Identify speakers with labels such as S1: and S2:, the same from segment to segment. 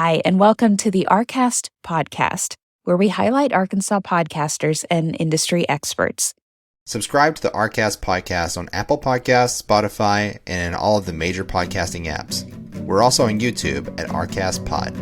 S1: Hi, and welcome to the RCast podcast, where we highlight Arkansas podcasters and industry experts.
S2: Subscribe to the RCast podcast on Apple Podcasts, Spotify, and in all of the major podcasting apps. We're also on YouTube at RCast Pod.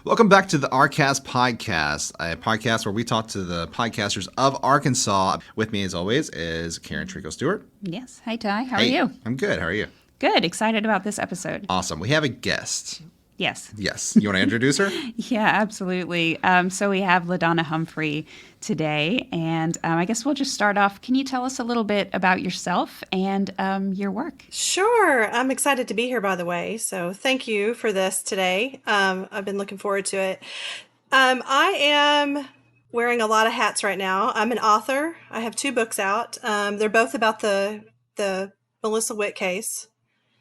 S2: Welcome back to the RCast podcast, a podcast where we talk to the podcasters of Arkansas. With me, as always, is Karen Trico-Stewart.
S3: Yes. Hi, Ty. How are you?
S2: I'm good. How are you?
S3: Good. Excited about this episode.
S2: Awesome. We have a guest.
S3: Yes.
S2: You want to introduce her?
S3: Yeah, absolutely. So we have LaDonna Humphrey today, and I guess we'll just start off. Can you tell us a little bit about yourself and your work?
S4: Sure. I'm excited to be here, by the way. So thank you for this today. I've been looking forward to it. I am wearing a lot of hats right now. I'm an author. I have 2 books out. They're both about the Melissa Whitt case.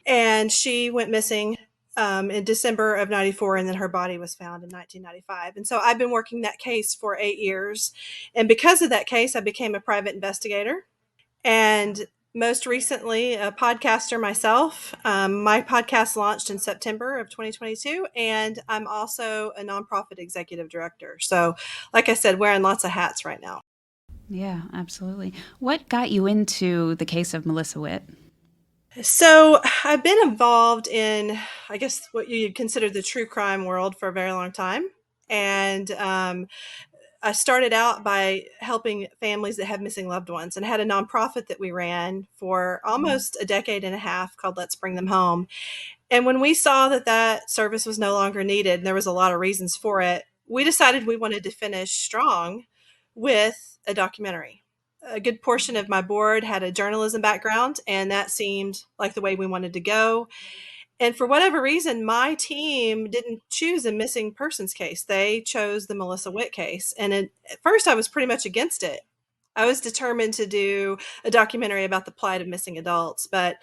S4: And she went missing in December of 94, and then her body was found in 1995. And so I've been working that case for 8 years. And because of that case, I became a private investigator. And most recently, a podcaster myself. My podcast launched in September of 2022, and I'm also a nonprofit executive director. So, like I said, wearing lots of hats right now.
S3: Yeah, absolutely. What got you into the case of Melissa Whitt?
S4: So I've been involved in, I guess, what you'd consider the true crime world for a very long time. And I started out by helping families that have missing loved ones, and had a nonprofit that we ran for almost a decade and a half called Let's Bring Them Home. And when we saw that that service was no longer needed, and there was a lot of reasons for it, we decided we wanted to finish strong with a documentary. A good portion of my board had a journalism background, and that seemed like the way we wanted to go. And for whatever reason, my team didn't choose a missing persons case. They chose the Melissa Whitt case. And at first, I was pretty much against it. I was determined to do a documentary about the plight of missing adults, but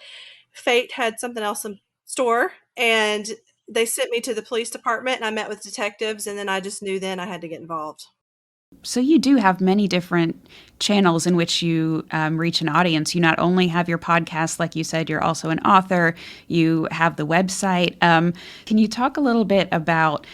S4: fate had something else in store, and they sent me to the police department, and I met with detectives, and then I just knew then I had to get involved.
S3: So you do have many different channels in which you reach an audience. You not only have your podcast, like you said, you're also an author. You have the website. Can you talk a little bit about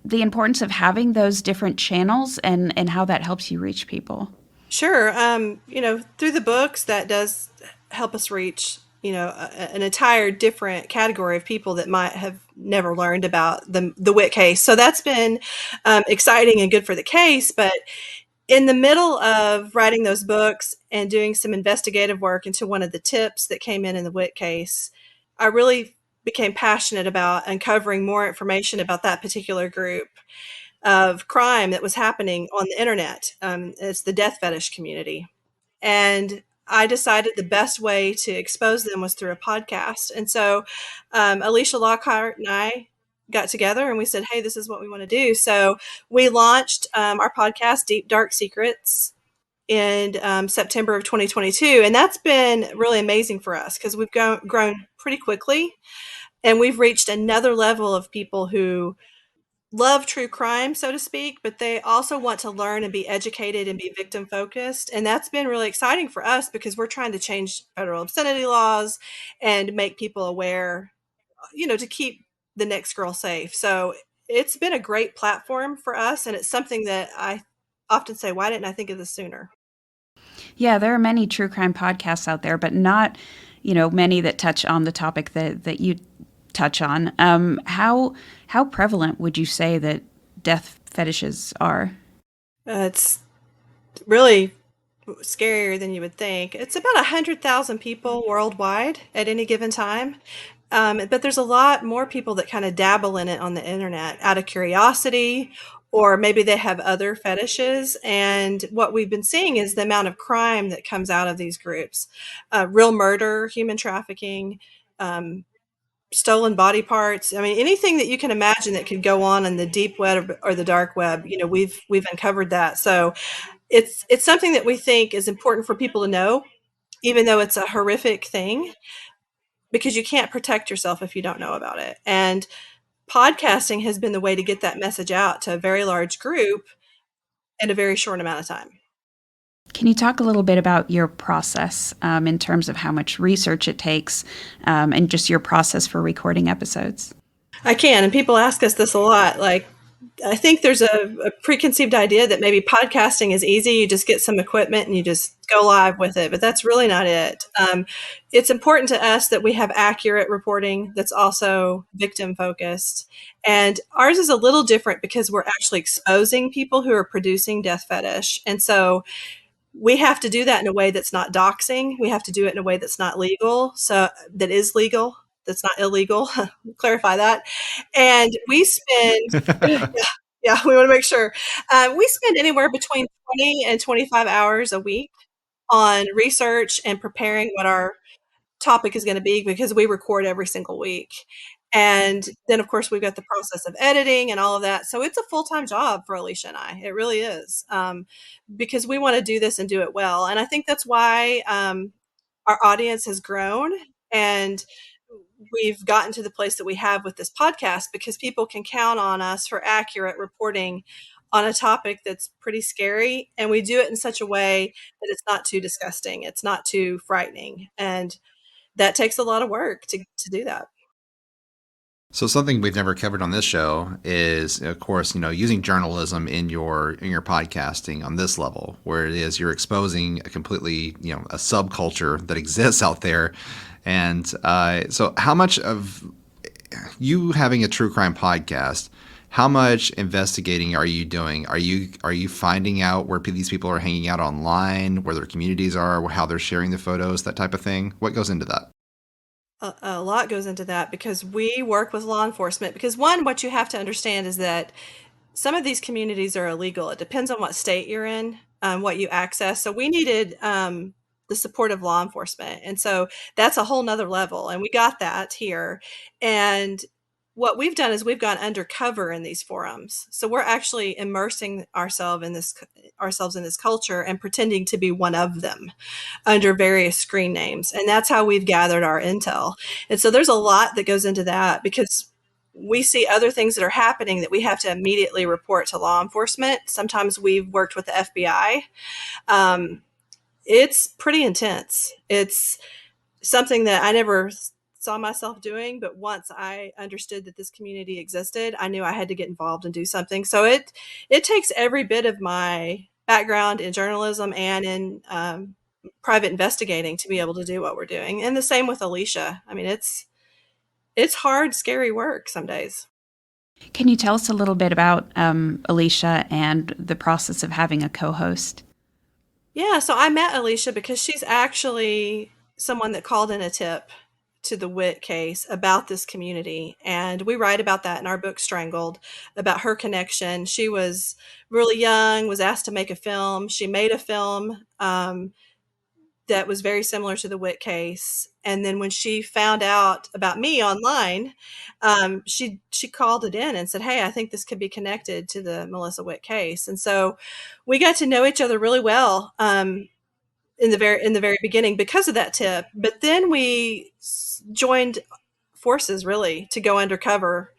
S3: the importance of having those different channels and how that helps you reach people?
S4: Sure. Through the books, that does help us reach, an entire different category of people that might have never learned about the Whitt case. So that's been exciting and good for the case. But in the middle of writing those books and doing some investigative work into one of the tips that came in the Whitt case, I really became passionate about uncovering more information about that particular group of crime that was happening on the internet. It's the death fetish community. And I decided the best way to expose them was through a podcast. And so Alicia Lockhart and I got together and we said, hey, this is what we want to do. So we launched our podcast, Deep Dark Secrets, in September of 2022. And that's been really amazing for us because we've grown pretty quickly. And we've reached another level of people who love true crime, so to speak, but they also want to learn and be educated and be victim focused. And that's been really exciting for us because we're trying to change federal obscenity laws and make people aware, to keep the next girl safe. So it's been a great platform for us. And it's something that I often say, why didn't I think of this sooner?
S3: Yeah, there are many true crime podcasts out there, but not, many that touch on the topic that you touch on. How prevalent would you say that death fetishes are?
S4: It's really scarier than you would think. It's about 100,000 people worldwide at any given time. But there's a lot more people that kind of dabble in it on the internet out of curiosity, or maybe they have other fetishes. And what we've been seeing is the amount of crime that comes out of these groups. Real murder, human trafficking, stolen body parts. I mean, anything that you can imagine that could go on in the deep web or the dark web, we've uncovered that. So it's something that we think is important for people to know, even though it's a horrific thing, because you can't protect yourself if you don't know about it. And podcasting has been the way to get that message out to a very large group in a very short amount of time.
S3: Can you talk a little bit about your process in terms of how much research it takes and just your process for recording episodes?
S4: I can, and people ask us this a lot. Like, I think there's a preconceived idea that maybe podcasting is easy. You just get some equipment and you just go live with it, but that's really not it. It's important to us that we have accurate reporting that's also victim focused. And ours is a little different because we're actually exposing people who are producing death fetish. And so we have to do that in a way that's not doxing. We have to do it in a way that's not legal. So that is legal. That's not illegal. Clarify that. And we spend, yeah, we want to make sure. We spend anywhere between 20 and 25 hours a week on research and preparing what our topic is going to be because we record every single week. And then, of course, we've got the process of editing and all of that. So it's a full-time job for Alicia and I. It really is, because we want to do this and do it well. And I think that's why our audience has grown and we've gotten to the place that we have with this podcast because people can count on us for accurate reporting on a topic that's pretty scary. And we do it in such a way that it's not too disgusting. It's not too frightening. And that takes a lot of work to do that.
S2: So something we've never covered on this show is, of course, using journalism in your podcasting on this level, where it is you're exposing a completely, a subculture that exists out there. And so how much of you having a true crime podcast, how much investigating are you doing? Are you finding out where these people are hanging out online, where their communities are, how they're sharing the photos, that type of thing? What goes into that?
S4: A lot goes into that because we work with law enforcement. Because one, what you have to understand is that some of these communities are illegal. It depends on what state you're in, what you access. So we needed the support of law enforcement. And so that's a whole nother level. And we got that here. And what we've done is we've gone undercover in these forums. So we're actually immersing ourselves in this culture and pretending to be one of them under various screen names. And that's how we've gathered our intel. And so there's a lot that goes into that because we see other things that are happening that we have to immediately report to law enforcement. Sometimes we've worked with the FBI. It's pretty intense. It's something that I never saw myself doing, but once I understood that this community existed, I knew I had to get involved and do something. So it takes every bit of my background in journalism and in private investigating to be able to do what we're doing. And the same with Alicia. I mean, it's hard, scary work some days.
S3: Can you tell us a little bit about Alicia and the process of having a co-host?
S4: Yeah, so I met Alicia because she's actually someone that called in a tip to the Whitt case about this community. And we write about that in our book, Strangled, about her connection. She was really young, was asked to make a film. She made a film that was very similar to the Whitt case. And then when she found out about me online, she called it in and said, "Hey, I think this could be connected to the Melissa Whitt case." And so we got to know each other really well in the very beginning because of that tip. But then we joined forces really to go undercover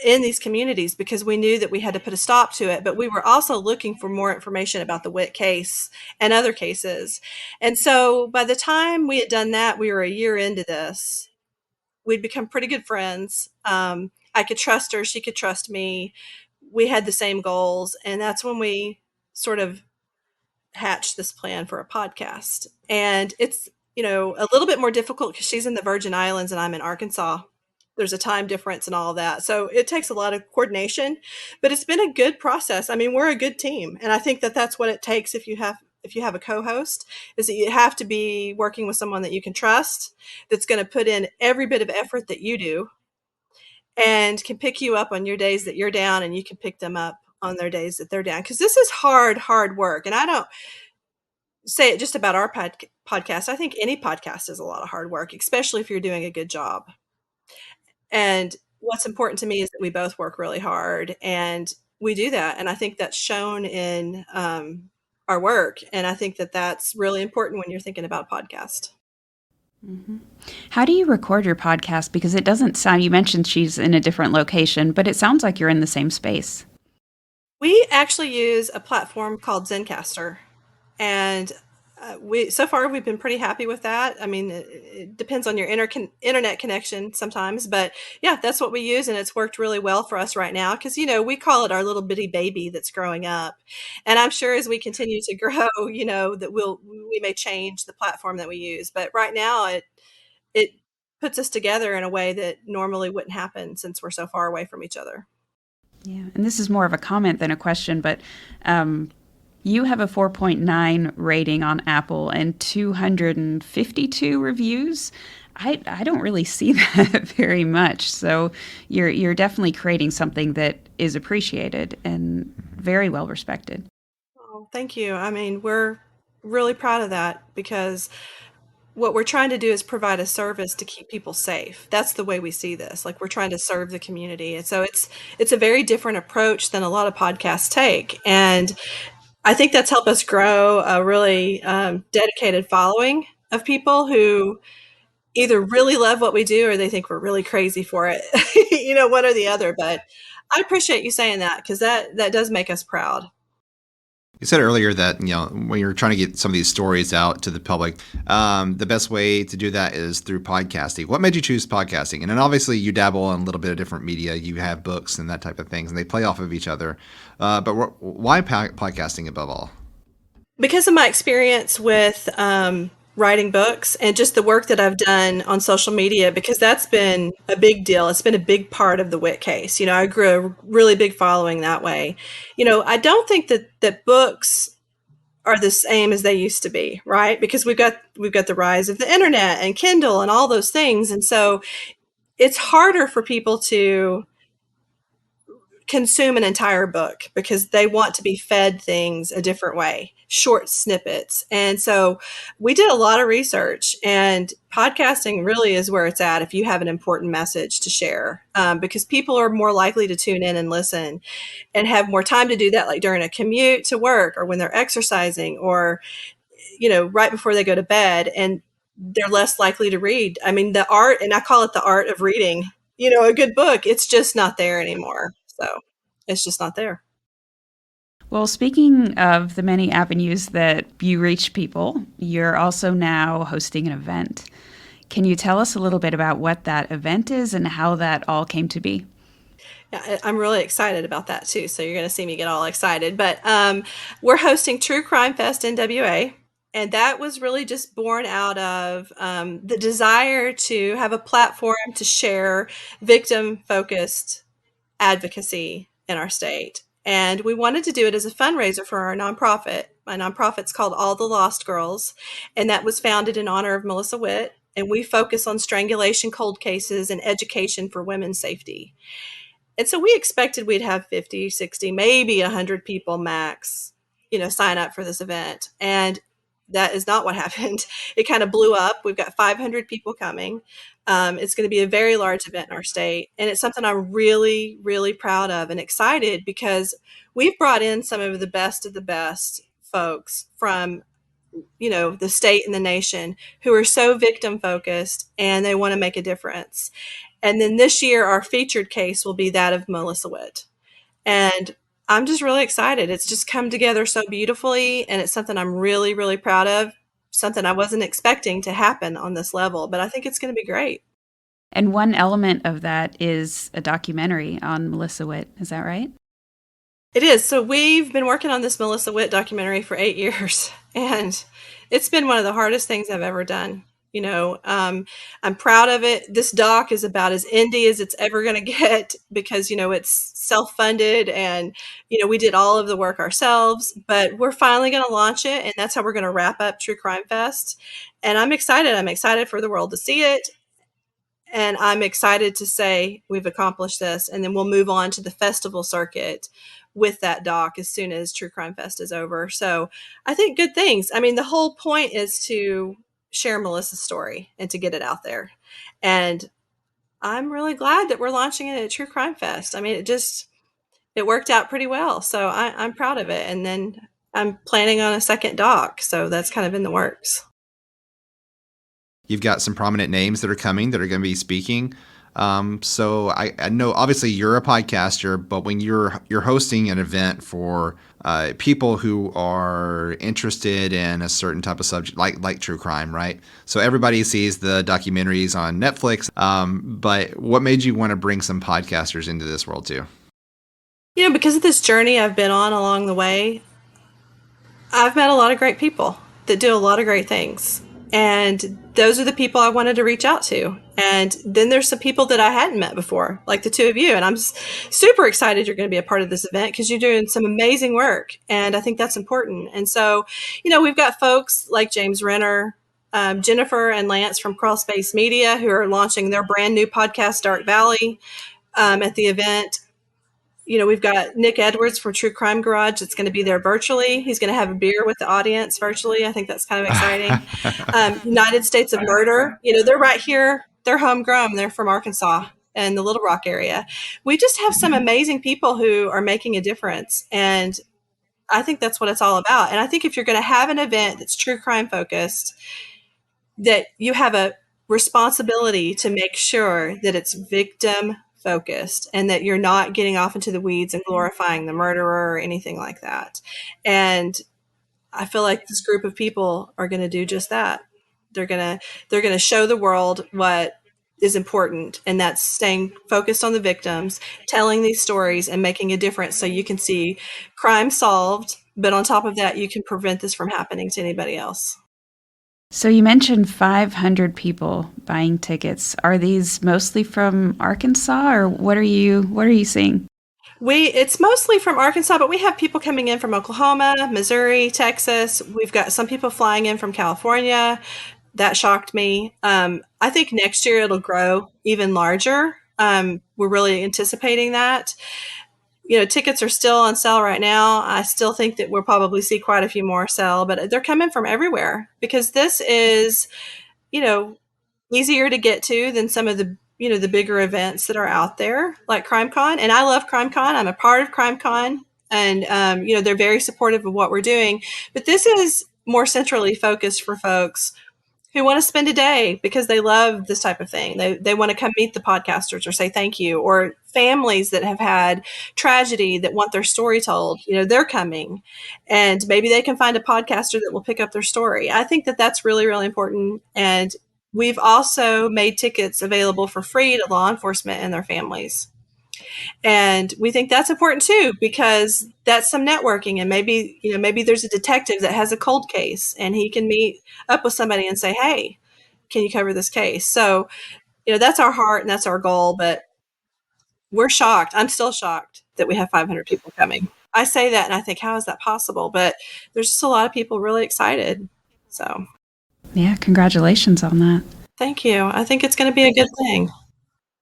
S4: in these communities because we knew that we had to put a stop to it, but we were also looking for more information about the Whitt case and other cases. And so by the time we had done that, we were a year into this. We'd become pretty good friends. I could trust her. She could trust me. We had the same goals. And that's when we sort of hatched this plan for a podcast. And it's, a little bit more difficult because she's in the Virgin Islands and I'm in Arkansas. There's a time difference and all of that. So it takes a lot of coordination, but it's been a good process. I mean, we're a good team. And I think that that's what it takes if you have a co-host, is that you have to be working with someone that you can trust, that's going to put in every bit of effort that you do and can pick you up on your days that you're down and you can pick them up on their days that they're down. Because this is hard work. And I don't say it just about our podcast. I think any podcast is a lot of hard work, especially if you're doing a good job. And what's important to me is that we both work really hard and we do that. And I think that's shown in our work. And I think that that's really important when you're thinking about a podcast.
S3: Mm-hmm. How do you record your podcast? Because it doesn't sound, you mentioned she's in a different location, but it sounds like you're in the same space.
S4: We actually use a platform called Zencastr. And so far we've been pretty happy with that. I mean, it depends on your internet connection sometimes, but yeah, that's what we use, and it's worked really well for us right now because we call it our little bitty baby that's growing up, and I'm sure as we continue to grow, that we may change the platform that we use, but right now it puts us together in a way that normally wouldn't happen since we're so far away from each other.
S3: Yeah, and this is more of a comment than a question, but you have a 4.9 rating on Apple and 252 reviews. I don't really see that very much. So you're definitely creating something that is appreciated and very well respected.
S4: Oh, thank you. I mean, we're really proud of that because what we're trying to do is provide a service to keep people safe. That's the way we see this. Like we're trying to serve the community. And so it's a very different approach than a lot of podcasts take. And I think that's helped us grow a really dedicated following of people who either really love what we do or they think we're really crazy for it. One or the other. But I appreciate you saying that because that does make us proud.
S2: You said earlier that when you're trying to get some of these stories out to the public, the best way to do that is through podcasting. What made you choose podcasting? And then obviously you dabble in a little bit of different media. You have books and that type of things, and they play off of each other. But why podcasting above all?
S4: Because of my experience with writing books and just the work that I've done on social media, because that's been a big deal. It's been a big part of the Whitt case. I grew a really big following that way. I don't think that books are the same as they used to be, right? Because we've got the rise of the internet and Kindle and all those things. And so it's harder for people to consume an entire book because they want to be fed things a different way, short snippets. And so we did a lot of research, and podcasting really is where it's at if you have an important message to share, because people are more likely to tune in and listen and have more time to do that, like during a commute to work or when they're exercising or, right before they go to bed, and they're less likely to read. I mean, the art, and I call it the art of reading, a good book, it's just not there anymore. So it's just not there.
S3: Well, speaking of the many avenues that you reach people, you're also now hosting an event. Can you tell us a little bit about what that event is and how that all came to be?
S4: Yeah, I'm really excited about that too. So you're going to see me get all excited. But we're hosting True Crime Fest NWA. And that was really just born out of the desire to have a platform to share victim-focused advocacy in our state. And we wanted to do it as a fundraiser for our nonprofit. My nonprofit's called All the Lost Girls, and that was founded in honor of Melissa Whitt. And we focus on strangulation cold cases and education for women's safety. And so we expected we'd have 50, 60, maybe 100 people max, sign up for this event. And that is not what happened. It kind of blew up. We've got 500 people coming. It's going to be a very large event in our state. And it's something I'm really, really proud of and excited because we've brought in some of the best folks from, the state and the nation who are so victim focused and they want to make a difference. And then this year, our featured case will be that of Melissa Whitt. And I'm just really excited. It's just come together so beautifully, and it's something I'm really, really proud of, something I wasn't expecting to happen on this level, but I think it's going to be great.
S3: And one element of that is a documentary on Melissa Whitt. Is that right?
S4: It is. So we've been working on this Melissa Whitt documentary for 8 years, and it's been one of the hardest things I've ever done. I'm proud of it. This doc is about as indie as it's ever going to get because, it's self-funded and, we did all of the work ourselves, but we're finally going to launch it. And that's how we're going to wrap up True Crime Fest. And I'm excited. I'm excited for the world to see it. And I'm excited to say we've accomplished this. And then we'll move on to the festival circuit with that doc as soon as True Crime Fest is over. So I think good things. I mean, the whole point is to share Melissa's story and to get it out there. And I'm really glad that we're launching it at True Crime Fest. I mean, it worked out pretty well. So I'm proud of it. And then I'm planning on a second doc. So that's kind of in the works.
S2: You've got some prominent names that are coming that are going to be speaking. So I know obviously you're a podcaster, but when you're hosting an event for people who are interested in a certain type of subject, like true crime, right? So everybody sees the documentaries on Netflix, but what made you want to bring some podcasters into this world too?
S4: Because of this journey I've been on along the way, I've met a lot of great people that do a lot of great things. And those are the people I wanted to reach out to. And then there's some people that I hadn't met before, like the two of you. And I'm super excited you're going to be a part of this event because you're doing some amazing work. And I think that's important. And so, we've got folks like James Renner, Jennifer and Lance from Crawl Space Media, who are launching their brand new podcast, Dark Valley, at the event. We've got Nick Edwards from True Crime Garage that's going to be there virtually. He's going to have a beer with the audience virtually. I think that's kind of exciting. United States of Murder, they're right here. They're homegrown. They're from Arkansas and the Little Rock area. We just have some amazing people who are making a difference. And I think that's what it's all about. And I think if you're going to have an event that's true crime focused, that you have a responsibility to make sure that it's victim focused and that you're not getting off into the weeds and glorifying the murderer or anything like that. And I feel like this group of people are going to do just that. They're going to show the world what is important, and that's staying focused on the victims, telling these stories and making a difference so you can see crime solved, but on top of that you can prevent this from happening to anybody else.
S3: So you mentioned 500 people buying tickets. Are these mostly from Arkansas, or what are you seeing?
S4: It's mostly from Arkansas, but we have people coming in from Oklahoma, Missouri, Texas. We've got some people flying in from California. That shocked me. I think next year it'll grow even larger. We're really anticipating that. Tickets are still on sale right now. I still think that we'll probably see quite a few more sell, but they're coming from everywhere because this is, easier to get to than some of the bigger events that are out there, like CrimeCon. And I love CrimeCon. I'm a part of CrimeCon, and they're very supportive of what we're doing. But this is more centrally focused for folks who want to spend a day because they love this type of thing. They want to come meet the podcasters or say thank you, or families that have had tragedy that want their story told. They're coming, and maybe they can find a podcaster that will pick up their story. I think that that's really, really important. And we've also made tickets available for free to law enforcement and their families. And we think that's important too, because that's some networking. And maybe there's a detective that has a cold case and he can meet up with somebody and say, hey, can you cover this case? So, that's our heart and that's our goal, but we're shocked. I'm still shocked that we have 500 people coming. I say that and I think, how is that possible? But there's just a lot of people really excited. So,
S3: yeah, congratulations on that.
S4: Thank you. I think it's going to be a good thing.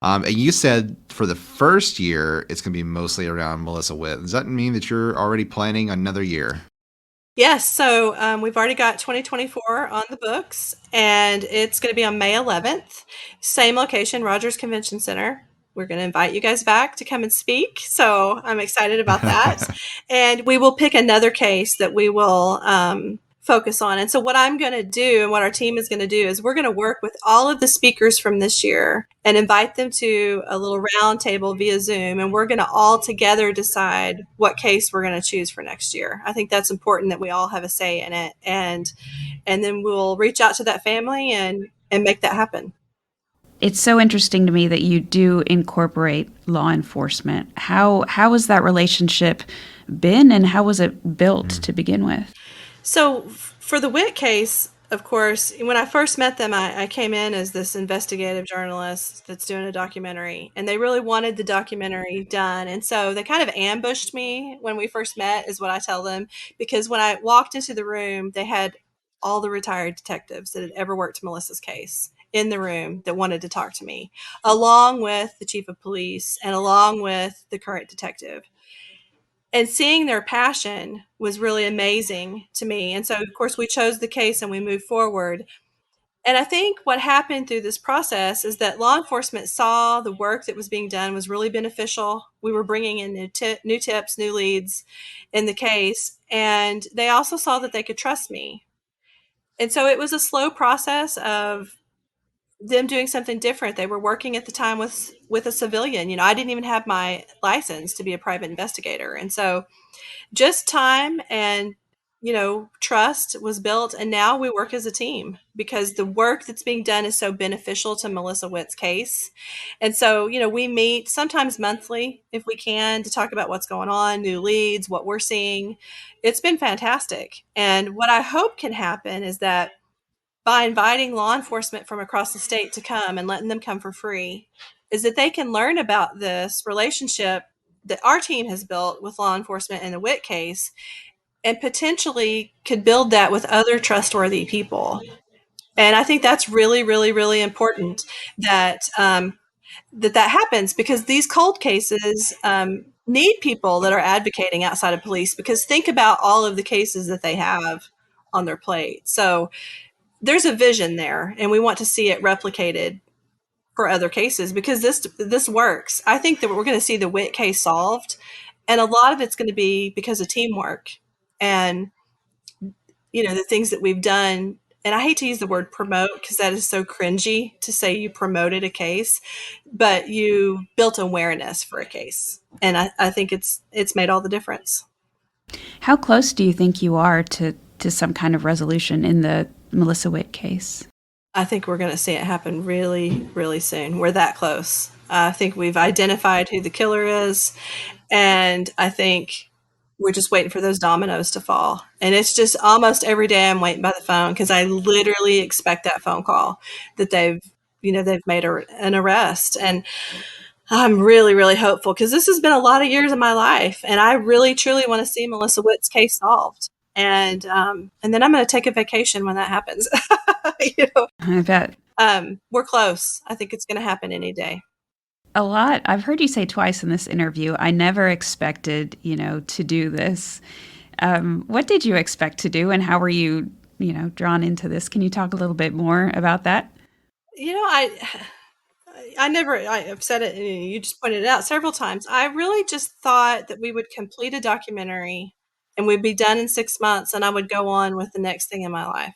S2: And you said for the first year, it's going to be mostly around Melissa Whitt. Does that mean that you're already planning another year?
S4: Yes. So we've already got 2024 on the books, and it's going to be on May 11th. Same location, Rogers Convention Center. We're going to invite you guys back to come and speak. So I'm excited about that. And we will pick another case that we will focus on. And so what I'm going to do and what our team is going to do is we're going to work with all of the speakers from this year and invite them to a little round table via Zoom. And we're going to all together decide what case we're going to choose for next year. I think that's important that we all have a say in it. And then we'll reach out to that family and make that happen.
S3: It's so interesting to me that you do incorporate law enforcement. How has that relationship been, and how was it built to begin with?
S4: So for the Whitt case, of course, when I first met them, I came in as this investigative journalist that's doing a documentary, and they really wanted the documentary done. And so they kind of ambushed me when we first met, is what I tell them, because when I walked into the room, they had all the retired detectives that had ever worked Melissa's case in the room that wanted to talk to me, along with the chief of police and along with the current detective. And seeing their passion was really amazing to me. And so, of course, we chose the case and we moved forward. And I think what happened through this process is that law enforcement saw the work that was being done was really beneficial. We were bringing in new tips, new leads in the case. And they also saw that they could trust me. And so it was a slow process of them doing something different. They were working at the time with a civilian. I didn't even have my license to be a private investigator. And so just time and trust was built, and now we work as a team because the work that's being done is so beneficial to Melissa Whitt's case. And so we meet sometimes monthly if we can to talk about what's going on, new leads, what we're seeing. It's been fantastic. And what I hope can happen is that by inviting law enforcement from across the state to come and letting them come for free, is that they can learn about this relationship that our team has built with law enforcement in the Witt case, and potentially could build that with other trustworthy people. And I think that's really, really, really important that that happens, because these cold cases need people that are advocating outside of police, because think about all of the cases that they have on their plate. So there's a vision there, and we want to see it replicated for other cases, because this works. I think that we're going to see the Witt case solved, and a lot of it's going to be because of teamwork and the things that we've done. And I hate to use the word promote because that is so cringy to say you promoted a case, but you built awareness for a case, and I think it's made all the difference.
S3: How close do you think you are to some kind of resolution in the Melissa Whitt case?
S4: I think we're going to see it happen really, really soon. We're that close. I think we've identified who the killer is, and I think we're just waiting for those dominoes to fall. And it's just almost every day I'm waiting by the phone because I literally expect that phone call that they've made an arrest. And I'm really, really hopeful, because this has been a lot of years of my life, and I really, truly want to see Melissa Whitt's case solved. And then I'm going to take a vacation when that happens.
S3: I bet.
S4: We're close. I think it's going to happen any day.
S3: A lot. I've heard you say twice in this interview, I never expected, to do this. What did you expect to do, and how were you, drawn into this? Can you talk a little bit more about that?
S4: I've said it, and you just pointed it out several times. I really just thought that we would complete a documentary and we'd be done in 6 months, and I would go on with the next thing in my life.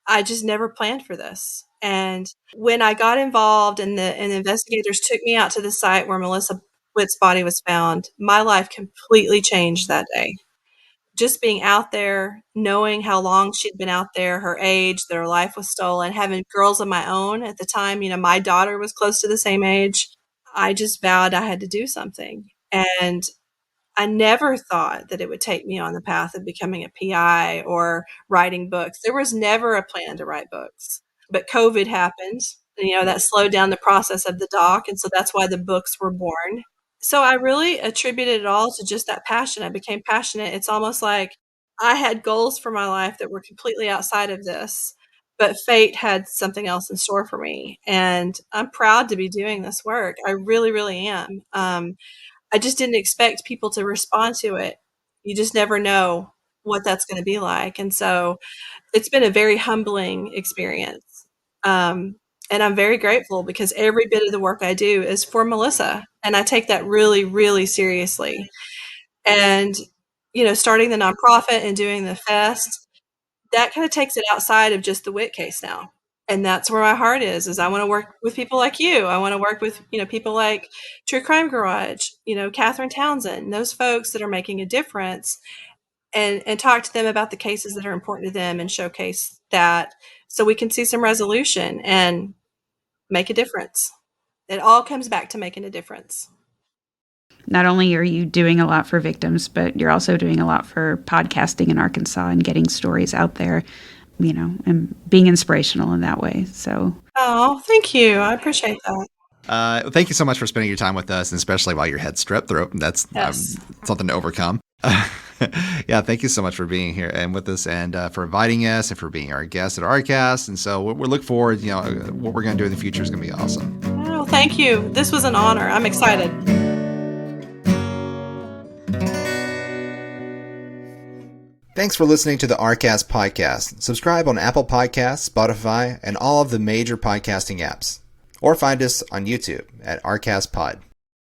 S4: I just never planned for this. And when I got involved and the investigators took me out to the site where Melissa Whitt's body was found, my life completely changed that day. Just being out there, knowing how long she'd been out there, her age, that her life was stolen, having girls of my own at the time, my daughter was close to the same age. I just vowed I had to do something. And I never thought that it would take me on the path of becoming a PI or writing books. There was never a plan to write books. But COVID happened, and that slowed down the process of the doc. And so that's why the books were born. So I really attributed it all to just that passion. I became passionate. It's almost like I had goals for my life that were completely outside of this, but fate had something else in store for me. And I'm proud to be doing this work. I really, really am. I just didn't expect people to respond to it. You just never know what that's going to be like. And so it's been a very humbling experience. And I'm very grateful, because every bit of the work I do is for Melissa. And I take that really, really seriously. And, starting the nonprofit and doing the fest, that kind of takes it outside of just the Witt case now. And that's where my heart is I want to work with people like you. I want to work with, people like True Crime Garage, Catherine Townsend, those folks that are making a difference, and talk to them about the cases that are important to them and showcase that, so we can see some resolution and make a difference. It all comes back to making a difference.
S3: Not only are you doing a lot for victims, but you're also doing a lot for podcasting in Arkansas and getting stories out there, and being inspirational in that way. So,
S4: oh, thank you. I appreciate that.
S2: Thank you so much for spending your time with us, and especially while you had strep throat. That's
S4: Yes.
S2: something to overcome. Yeah, thank you so much for being here and with us, and for inviting us, and for being our guest at Arcast. And so we look forward, what we're going to do in the future is going to be awesome.
S4: Oh, thank you. This was an honor. I'm excited.
S2: Thanks for listening to the Arcast podcast. Subscribe on Apple Podcasts, Spotify, and all of the major podcasting apps. Or find us on YouTube at Arcast Pod.